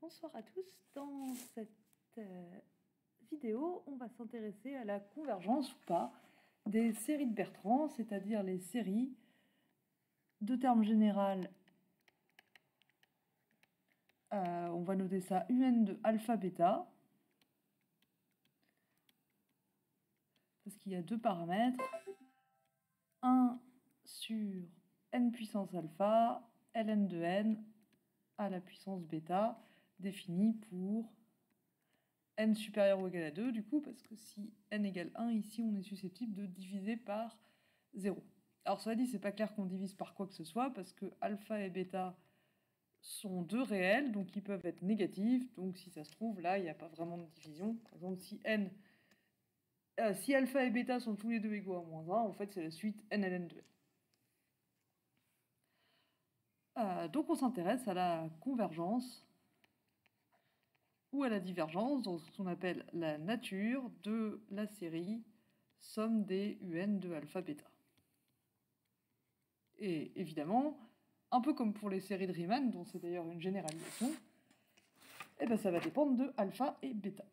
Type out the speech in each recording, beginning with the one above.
Bonsoir à tous. Dans cette vidéo, on va s'intéresser à la convergence ou pas des séries de Bertrand, c'est-à-dire les séries de termes général. On va noter ça UN de alpha bêta, parce qu'il y a deux paramètres. Un sur n puissance alpha, ln de n à la puissance bêta, défini pour n supérieur ou égal à 2, du coup, parce que si n égale 1, ici, on est susceptible de diviser par 0. Alors, cela dit, c'est pas clair qu'on divise par quoi que ce soit, parce que alpha et bêta sont deux réels, donc ils peuvent être négatifs, donc si ça se trouve, là, il n'y a pas vraiment de division. Par exemple, si alpha et bêta sont tous les deux égaux à moins 1, en fait, c'est la suite n ln de n. Donc, on s'intéresse à la convergence ou à la divergence dans ce qu'on appelle la nature de la série somme des UN de alpha bêta. Et évidemment, un peu comme pour les séries de Riemann, dont c'est d'ailleurs une généralisation, eh ben ça va dépendre de alpha et bêta.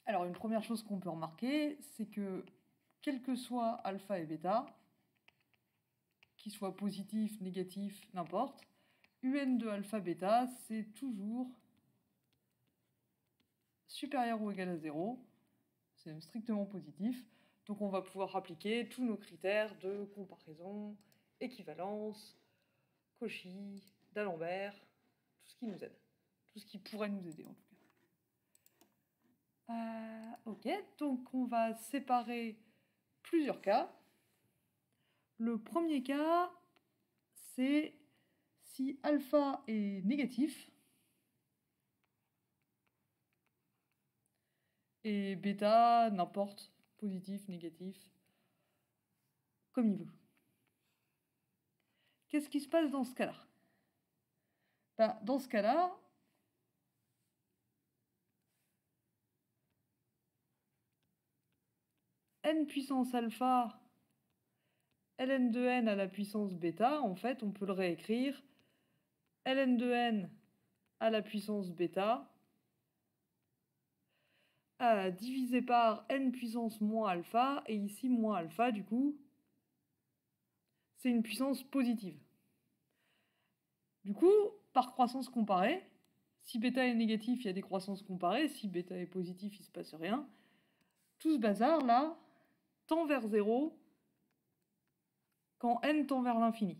Alors une première chose qu'on peut remarquer, c'est que quel que soit alpha et bêta, qu'ils soient positifs, négatifs, n'importe, UN de alpha bêta, c'est toujours supérieur ou égal à 0, c'est même strictement positif, donc on va pouvoir appliquer tous nos critères de comparaison, équivalence, Cauchy, d'Alembert, tout ce qui nous aide, tout ce qui pourrait nous aider en tout cas. Ok, donc on va séparer plusieurs cas. Le premier cas, c'est si alpha est négatif et bêta, n'importe, positif, négatif, comme il veut. Qu'est-ce qui se passe dans ce cas-là? Ben, dans ce cas-là, n puissance alpha, ln de n à la puissance bêta, en fait, on peut le réécrire ln de n à la puissance bêta divisé par n puissance moins alpha, et ici moins alpha, du coup, c'est une puissance positive. Du coup, par croissance comparée, si bêta est négatif, il y a des croissances comparées, si bêta est positif, il ne se passe rien. Tout ce bazar-là tend vers 0 quand n tend vers l'infini.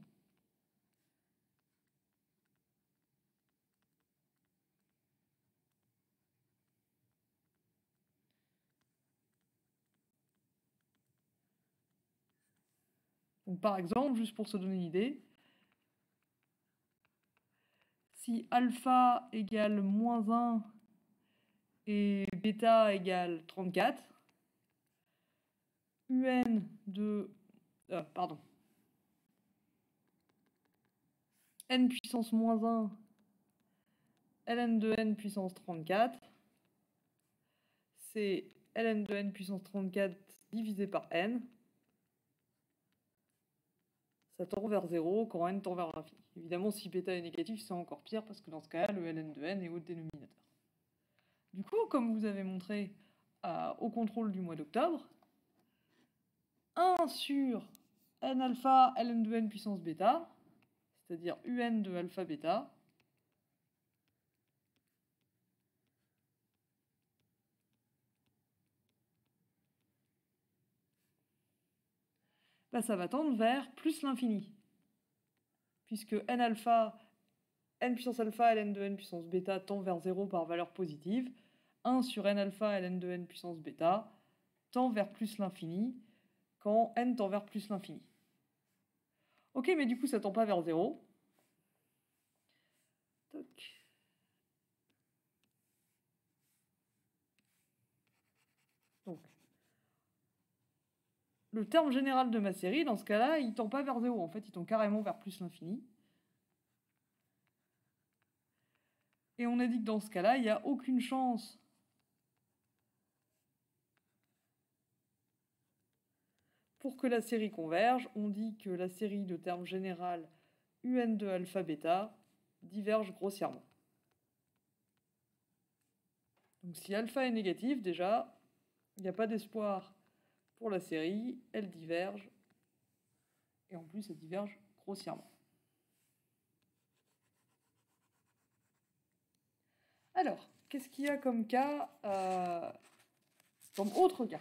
Donc, par exemple, juste pour se donner une idée, si alpha égale moins 1 et bêta égale 34, UN de... n puissance moins 1, ln de n puissance 34, c'est ln de n puissance 34 divisé par n. Ça tend vers 0 quand n tend vers l'infini. Évidemment, si bêta est négatif, c'est encore pire, parce que dans ce cas-là, le ln de n est au dénominateur. Du coup, comme vous avez montré au contrôle du mois d'octobre, 1 sur n alpha ln de n puissance bêta, c'est-à-dire un de alpha bêta, bah, ça va tendre vers plus l'infini. Puisque n alpha, n puissance alpha ln de n puissance bêta tend vers 0 par valeur positive, 1 sur n alpha ln de n puissance bêta tend vers plus l'infini quand n tend vers plus l'infini. Ok, mais du coup, ça tend pas vers 0. Toc. Donc, le terme général de ma série, dans ce cas-là, il tend pas vers 0. En fait, il tend carrément vers plus l'infini. Et on a dit que dans ce cas-là, il n'y a aucune chance pour que la série converge. On dit que la série de termes général UN de alpha bêta divergent grossièrement. Donc si alpha est négatif, déjà, il n'y a pas d'espoir pour la série, elle diverge, et en plus elle diverge grossièrement. Alors, qu'est-ce qu'il y a comme cas, comme autre cas?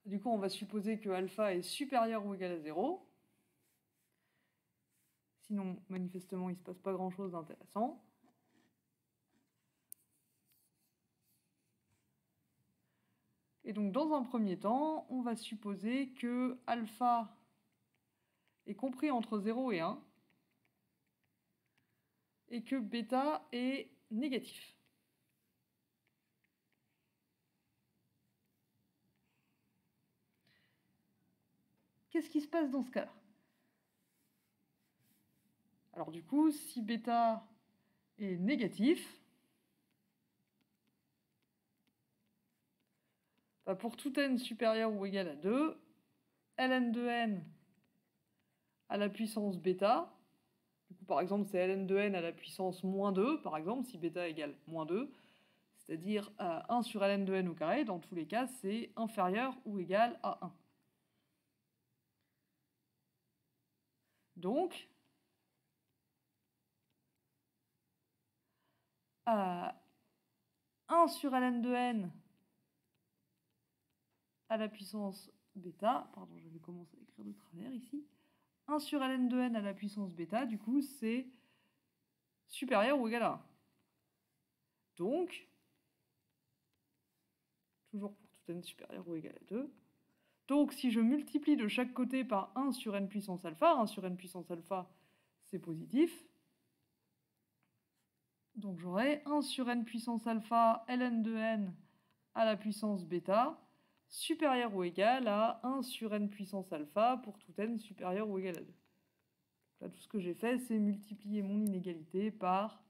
Du coup, on va supposer que alpha est supérieur ou égal à 0. Sinon, manifestement, il ne se passe pas grand-chose d'intéressant. Et donc, dans un premier temps, on va supposer que alpha est compris entre 0 et 1, et que bêta est négatif. Qu'est-ce qui se passe dans ce cas-là? Alors du coup, si bêta est négatif, bah pour tout n supérieur ou égal à 2, ln de n à la puissance bêta, du coup par exemple c'est ln de n à la puissance moins 2, par exemple, si bêta égale moins 2, c'est-à-dire 1 sur ln de n au carré, dans tous les cas c'est inférieur ou égal à 1. Donc, 1 sur ln de n à la puissance bêta, pardon, je vais commencer à écrire de travers ici, 1 sur ln de n à la puissance bêta, du coup, c'est supérieur ou égal à 1. Donc, toujours pour tout n supérieur ou égal à 2, donc si je multiplie de chaque côté par 1 sur n puissance alpha, 1 sur n puissance alpha, c'est positif. Donc j'aurai 1 sur n puissance alpha ln de n à la puissance bêta, supérieur ou égal à 1 sur n puissance alpha pour tout n supérieur ou égal à 2. Là, tout ce que j'ai fait, c'est multiplier mon inégalité par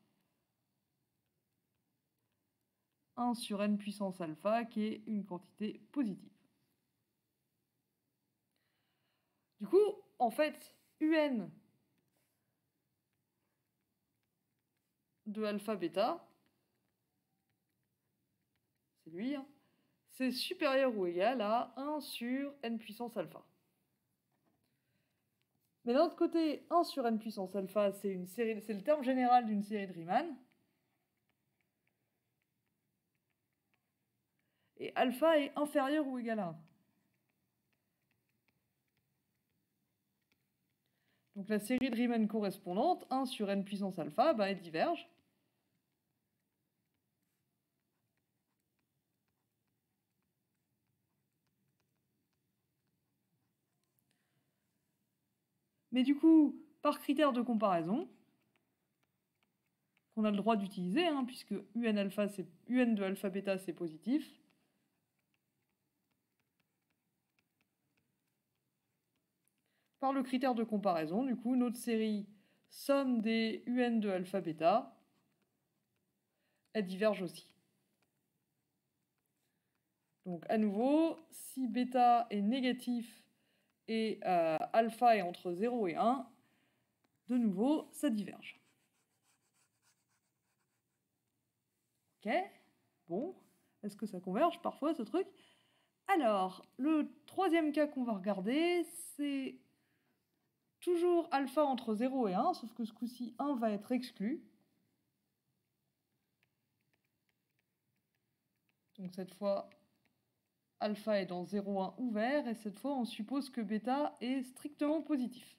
1 sur n puissance alpha, qui est une quantité positive. Du coup, en fait, un de alpha bêta, c'est lui, hein, c'est supérieur ou égal à 1 sur n puissance alpha. Mais d'un autre côté, 1 sur n puissance alpha, c'est le terme général d'une série de Riemann. Et alpha est inférieur ou égal à 1. Donc la série de Riemann correspondante, 1 sur n puissance alpha, bah, elle diverge. Mais du coup, par critère de comparaison, qu'on a le droit d'utiliser, hein, puisque un de alpha bêta, c'est positif, par le critère de comparaison, du coup, notre série somme des un de alpha bêta, elle diverge aussi. Donc à nouveau, si bêta est négatif et alpha est entre 0 et 1, de nouveau, ça diverge. Ok, bon, est-ce que ça converge parfois ce truc? Alors, le troisième cas qu'on va regarder, c'est toujours alpha entre 0 et 1, sauf que ce coup-ci, 1 va être exclu. Donc cette fois, alpha est dans 0, 1 ouvert, et cette fois, on suppose que bêta est strictement positif.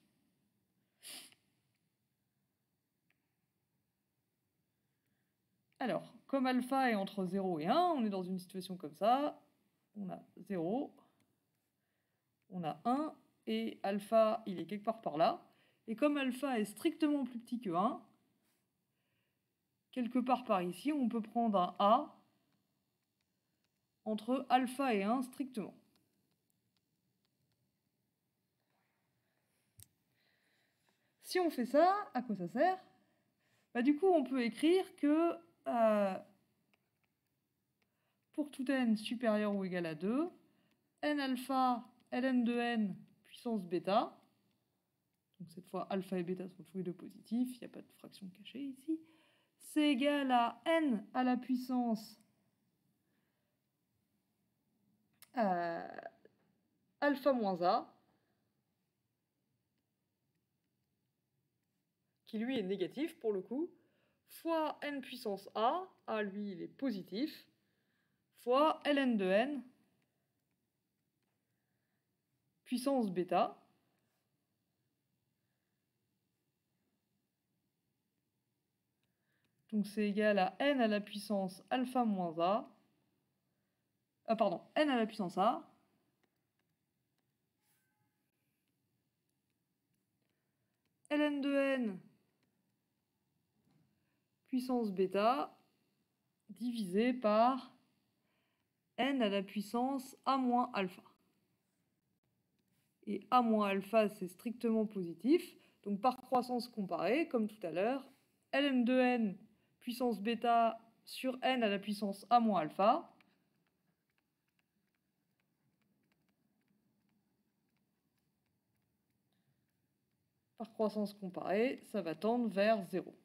Alors, comme alpha est entre 0 et 1, on est dans une situation comme ça. On a 0, on a 1, et alpha, il est quelque part par là. Et comme alpha est strictement plus petit que 1, quelque part par ici, on peut prendre un A entre alpha et 1 strictement. Si on fait ça, à quoi ça sert? Bah, du coup, on peut écrire que pour tout n supérieur ou égal à 2, n alpha ln de n puissance bêta, donc cette fois alpha et bêta sont tous les deux positifs, il n'y a pas de fraction cachée ici, c'est égal à n à la puissance alpha moins a, qui lui est négatif pour le coup, fois n puissance a lui il est positif, fois ln de n, puissance bêta, donc c'est égal à n à la puissance alpha moins a, n à la puissance a, ln de n puissance bêta divisé par n à la puissance a moins alpha. Et a moins alpha, c'est strictement positif. Donc par croissance comparée, comme tout à l'heure, ln de n puissance bêta sur n à la puissance a moins alpha. Par croissance comparée, ça va tendre vers 0.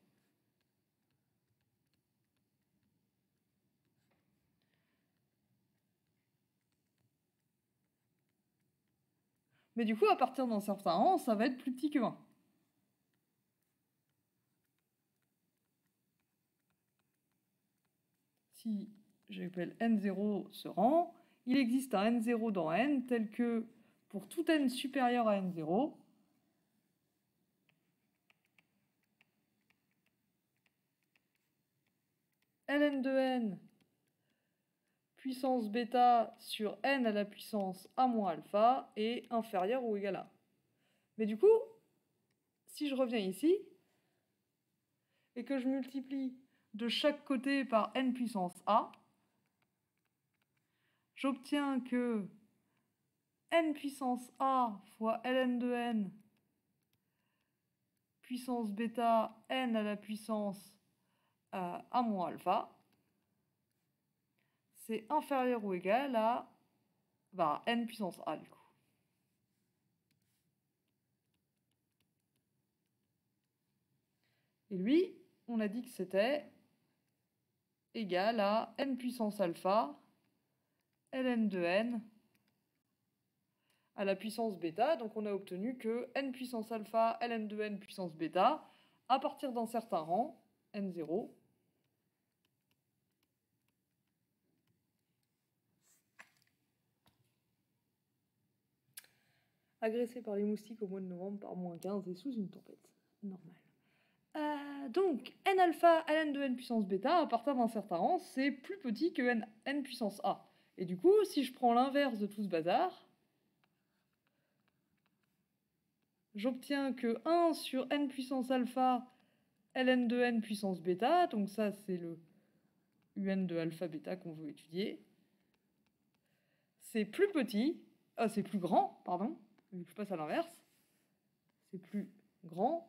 Mais du coup, à partir d'un certain rang, ça va être plus petit que 1. Si j'appelle n0 ce rang, il existe un n0 dans n tel que pour tout n supérieur à n0, ln de n puissance bêta sur n à la puissance a moins alpha est inférieur ou égal à 1. Mais du coup, si je reviens ici, et que je multiplie de chaque côté par n puissance a, j'obtiens que n puissance a fois ln de n puissance bêta n à la puissance a moins alpha, c'est inférieur ou égal à n puissance a du coup. Et lui, on a dit que c'était égal à n puissance alpha ln de n à la puissance bêta. Donc on a obtenu que n puissance alpha ln de n puissance bêta, à partir d'un certain rang, n0, agressé par les moustiques au mois de novembre par -15 et sous une tempête. Normal. Donc, n alpha ln de n puissance bêta, à partir d'un certain rang, c'est plus petit que n puissance a. Et du coup, si je prends l'inverse de tout ce bazar, j'obtiens que 1 sur n puissance alpha ln de n puissance bêta, donc ça c'est le un de alpha bêta qu'on veut étudier, c'est plus petit, c'est plus grand, pardon, je passe à l'inverse, c'est plus grand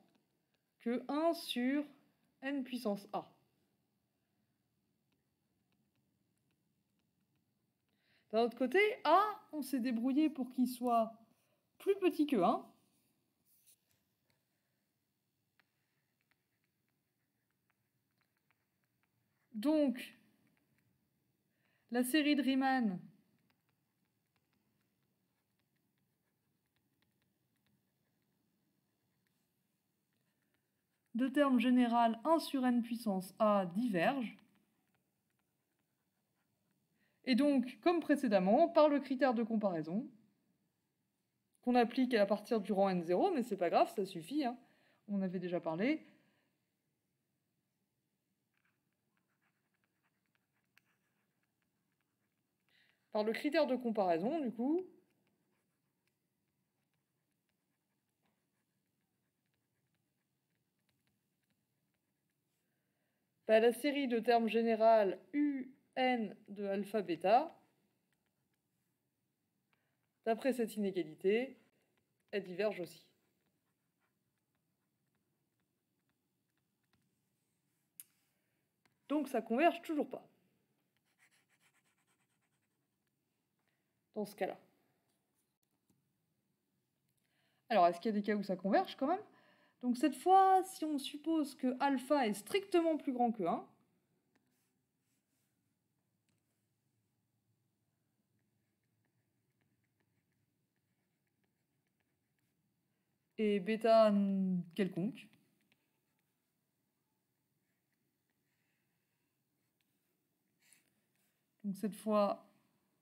que 1 sur n puissance a. D'un autre côté, a, on s'est débrouillé pour qu'il soit plus petit que 1. Donc, la série de Riemann de terme général 1 sur n puissance a diverge. Et donc, comme précédemment, par le critère de comparaison, qu'on applique à partir du rang n0, mais c'est pas grave, ça suffit, hein. On avait déjà parlé. Par le critère de comparaison, du coup, la série de termes générales un de alpha bêta, d'après cette inégalité, elle diverge aussi. Donc ça converge toujours pas. Dans ce cas-là. Alors, est-ce qu'il y a des cas où ça converge quand même? Donc cette fois, si on suppose que alpha est strictement plus grand que 1, et bêta quelconque, donc cette fois,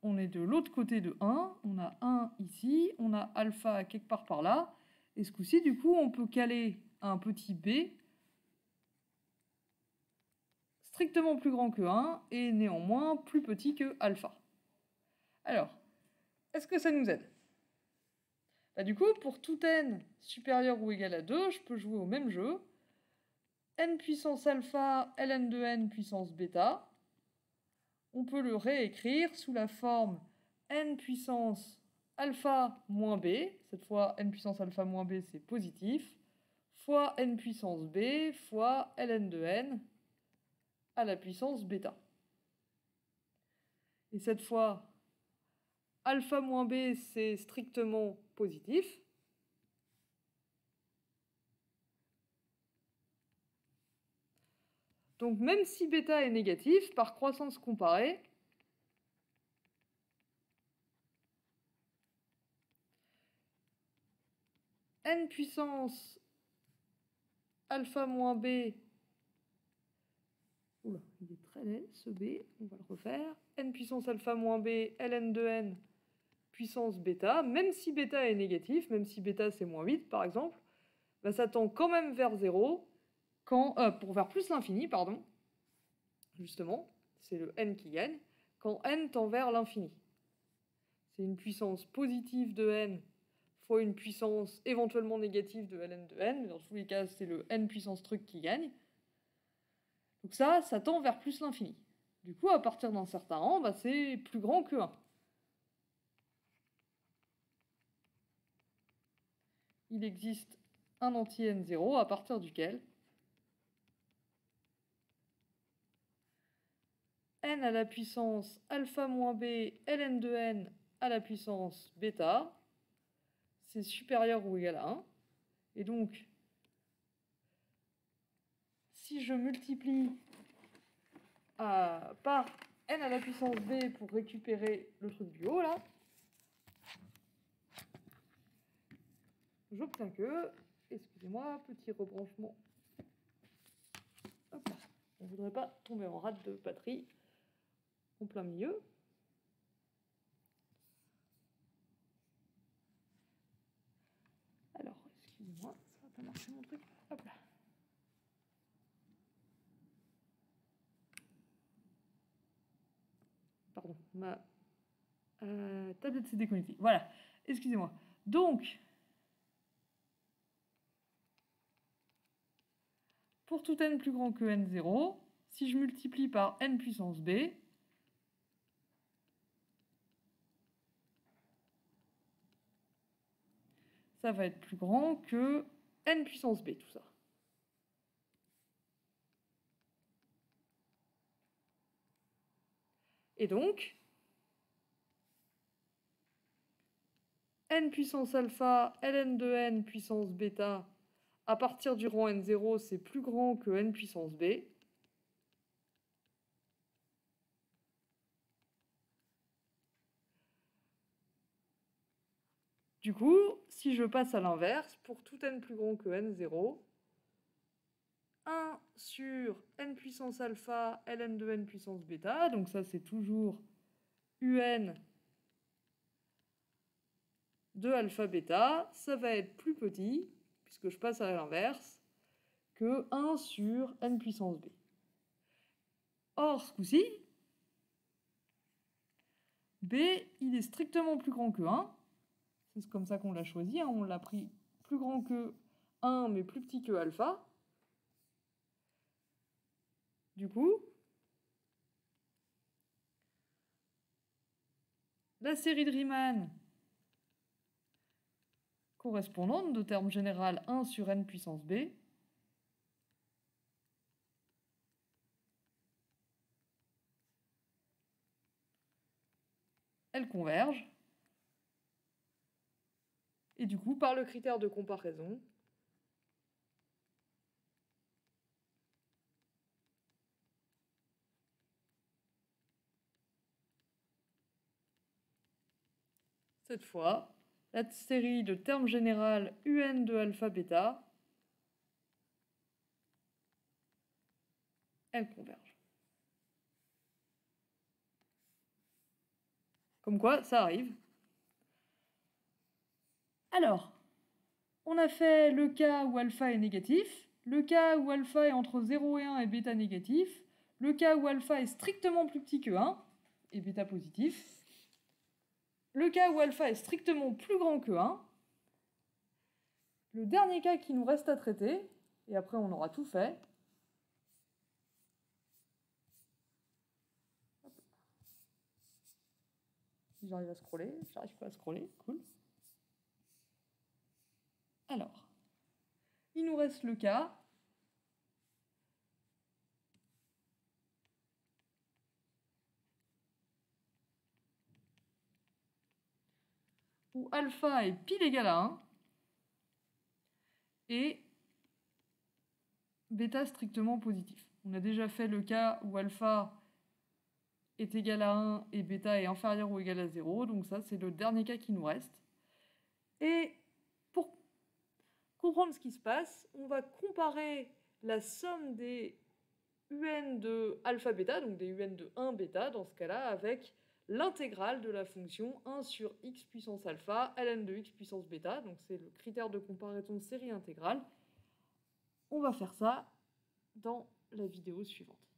on est de l'autre côté de 1, on a 1 ici, on a alpha quelque part par là, et ce coup-ci, du coup, on peut caler un petit b strictement plus grand que 1 et néanmoins plus petit que alpha. Alors, est-ce que ça nous aide? Bah, du coup, pour tout n supérieur ou égal à 2, je peux jouer au même jeu. N puissance alpha, ln de n puissance bêta. On peut le réécrire sous la forme n puissance alpha moins b, cette fois n puissance alpha moins b c'est positif, fois n puissance b fois ln de n à la puissance bêta. Et cette fois, alpha moins b c'est strictement positif. Donc même si bêta est négatif, par croissance comparée, n puissance alpha moins b, oula, il est très laid ce b, on va le refaire, n puissance alpha moins b, ln de n puissance bêta, même si bêta est négatif, même si bêta c'est moins 8 par exemple, bah, ça tend quand même vers 0, vers plus l'infini, pardon, justement, c'est le n qui gagne, quand n tend vers l'infini. C'est une puissance positive de n fois une puissance éventuellement négative de ln de n, mais dans tous les cas, c'est le n puissance truc qui gagne. Donc ça tend vers plus l'infini. Du coup, à partir d'un certain rang, bah, c'est plus grand que 1. Il existe un entier n0 à partir duquel n à la puissance alpha moins b ln de n à la puissance bêta, c'est supérieur ou égal à 1. Et donc, si je multiplie par n à la puissance b pour récupérer le truc du haut, là, j'obtiens que, excusez-moi, petit rebranchement. Hop là. On ne voudrait pas tomber en rate de batterie en plein milieu. Alors, excusez-moi, ça va pas marcher mon truc. Hop là. Pardon, ma tablette s'est déconnectée. Voilà, excusez-moi. Donc, pour tout n plus grand que n0, si je multiplie par n puissance b, ça va être plus grand que n puissance b, tout ça. Et donc, n puissance alpha, ln de n puissance bêta, à partir du rang n0, c'est plus grand que n puissance b. Du coup, si je passe à l'inverse, pour tout n plus grand que n0, 1 sur n puissance alpha ln de n puissance bêta, donc ça c'est toujours un de alpha bêta, ça va être plus petit, puisque je passe à l'inverse, que 1 sur n puissance b. Or, ce coup-ci, b, il est strictement plus grand que 1. C'est comme ça qu'on l'a choisi, hein. On l'a pris plus grand que 1, mais plus petit que alpha. Du coup, la série de Riemann correspondante de terme général 1 sur n puissance b elle converge. Et du coup, par le critère de comparaison, cette fois, la série de termes général UN de alpha bêta, elle converge. Comme quoi, ça arrive. Alors, on a fait le cas où alpha est négatif, le cas où alpha est entre 0 et 1 et bêta négatif, le cas où alpha est strictement plus petit que 1 et bêta positif, le cas où alpha est strictement plus grand que 1, le dernier cas qui nous reste à traiter, et après on aura tout fait, j'arrive à scroller, j'arrive pas à scroller, cool. Alors, il nous reste le cas où alpha est pile égal à 1 et bêta strictement positif. On a déjà fait le cas où alpha est égal à 1 et bêta est inférieur ou égal à 0, donc ça c'est le dernier cas qui nous reste. Et pour comprendre ce qui se passe, on va comparer la somme des UN de alpha bêta, donc des UN de 1 bêta dans ce cas-là, avec l'intégrale de la fonction 1 sur x puissance alpha ln de x puissance bêta, donc c'est le critère de comparaison série intégrale. On va faire ça dans la vidéo suivante.